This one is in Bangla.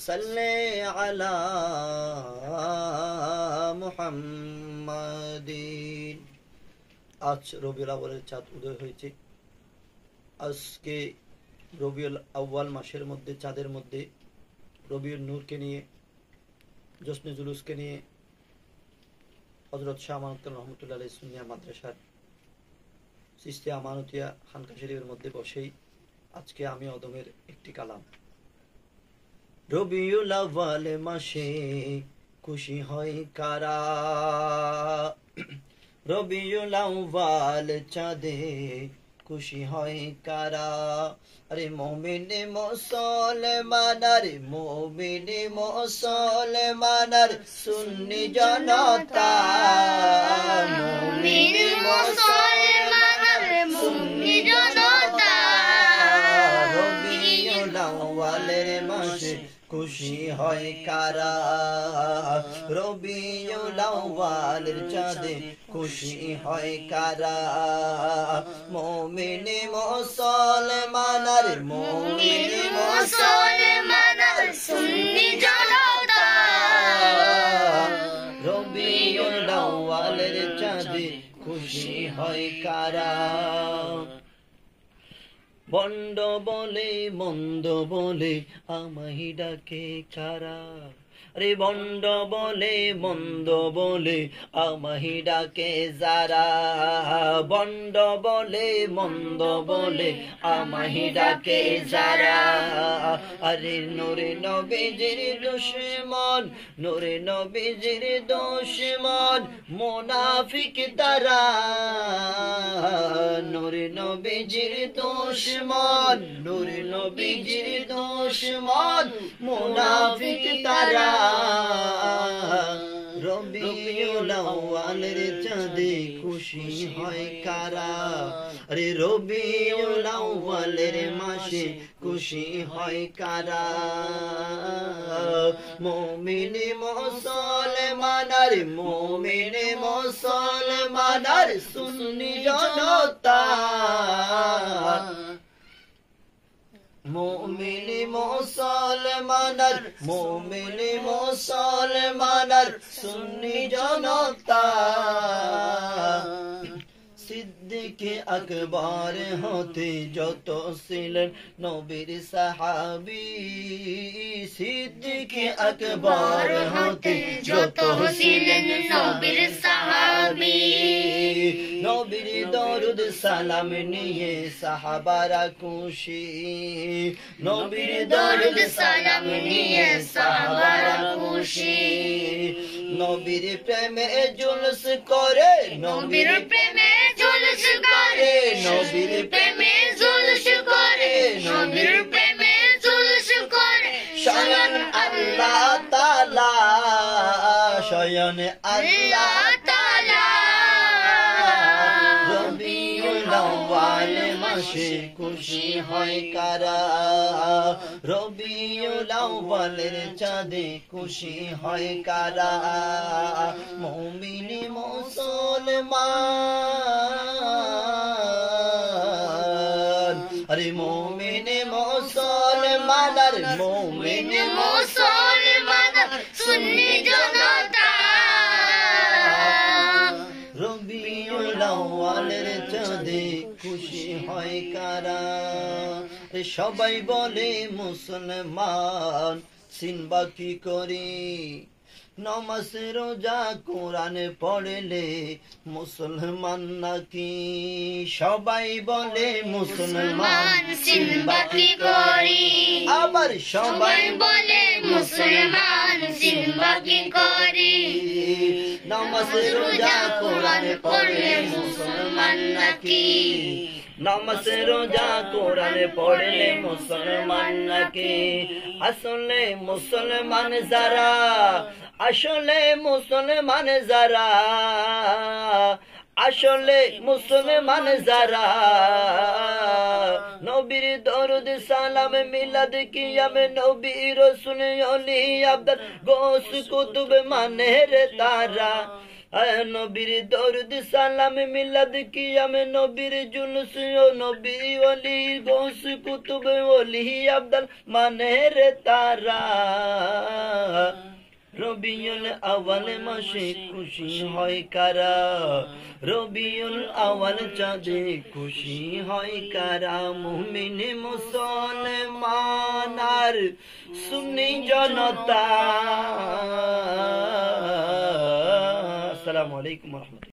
সাল্লি আলা মুহাম্মাদিন। আজ রবিউল আউয়ালের চাঁদ উদয় হয়েছে। আজকে রবিউল আউয়াল মাসের মধ্যে, চাঁদের মধ্যে রবিউল নূরকে নিয়ে, জশ্নে জুলুসকে নিয়ে হযরত শাহ আমানত রহমতুল্লাহ আলাইহি সুন্নিয়া মাদ্রাসার চিশতিয়া আমানতিয়া খানকা শরীফের মধ্যে বসেই আজকে আমি অদমের একটি কালাম। রবিউল আউয়াল মাসে খুশি হয় কারা, রবিউল আউয়াল চাঁদে খুশি হয় কারা। আরে মুমিন মুসলমান, আরে মুমিন মুসলমান, সুন্নি জনতা, মুমিন মুসলমান, সুন্নি জনতা। রবিউল আউয়ালের মাসে খুশি হয় কারা, রবিউল আউয়ালের চাঁদে খুশি হয় কারা। মুমিন মুসলমান, আরে মুমিন মুসলমান, সুন্নি জনতা। রবিউল আউয়ালের চাঁদে খুশি হয় কারা। বন্ড বলে মন্দ বলে আমায় ডাকে কারা, আরে বন্ড বলে মন্দ বলে আমায় ডাকে যারা, বন্ড বলে মন্দ বলে আমায় ডাকে যারা। আরে নূরে নবীজির দুশমন, নূরে নবীজির দুশমন মুনাফিক তারা, নূরে নবীজির দুশমন, নূরে নবীজির দুশমন মুনাফিক তারা। রবিউল আউয়ালের চাঁদে খুশি হয় কারা, আরে রবিউল আউয়ালের মাসে খুশি হয় কারা। মুমিন মুসলমান, আরে মুমিন মুসলমান, আরে সুন্নি জনতা। মুমিন মুসলমান, মুমিন মুসলমান, সুন্নি জনতা। সিদ্দিকে আকবর হতে যত ছিলেন নবীর সাহাবী, সিদ্দিকে আকবর হতে যত ছিলেন নবীর সাহাবী। নবীর দরুদ সালাম নিয়ে সাহাবারা খুশি, নবীর দরুদ সালাম নিয়ে সাহাবারা খুশি। নবীর প্রেমে জুলুস করে, নবীর প্রেমে জুলুস করে, নবীর প্রেমে জুলুস করে, নবীর প্রেমে জুলুস করে। স্বয়ং আল্লাহ তাআলা, স্বয়ং আল্লাহ তাআলা। রবিউল আউয়াল মাসে খুশি হয় কারা, রবিউল আউয়ালের চাঁদে খুশি হয় কারা। মুমিন মুসলমান, আরে মুমিন মুসলমান, আরে মুমিন মুসলমান, সুন্নি জনতা। রবিউল আউয়ালের চাঁদে খুশি হয় কারা। সবাই বলে মুসলমান, সিনবা কি করি, নমাজ রোজা কোরআন পড়লে মুসলমান নাকি। সবাই বলে মুসলমান, সিনবা কি করি, আবার সবাই বলে মুসলমান, সিনবা কি করি। নমাজ রোজা কোরআন পড়লে মুসলমান নাকি, নামাজ রোজা কোরআন পড়লে মুসলমান নাকি। আসলে মুসলমান যারা, আসলে মুসলমান যারা, আসলে মুসলমান যারা। নবীর দরুদ সালাম মিলাদ কিয়াম নবী রাসূল ওলি আব্দাল গৌস কুতুব মানে রে তারা। আয় নবীর দরুদ সালাম মিলাদ কিয়াম নবীর জুলুস ও নবী ওলি গৌস কুতুব ওলি আব্দাল মানে রে তারা রবিউল আউয়াল মাসে খুশি হয় কারা রবিউল আউয়াল চাঁদে খুশি হয় কারা মুমিন মুসলমান আর সুন্নি জনতা। আসসালামু আলাইকুম ওয়া রাহমাতুল্লাহ।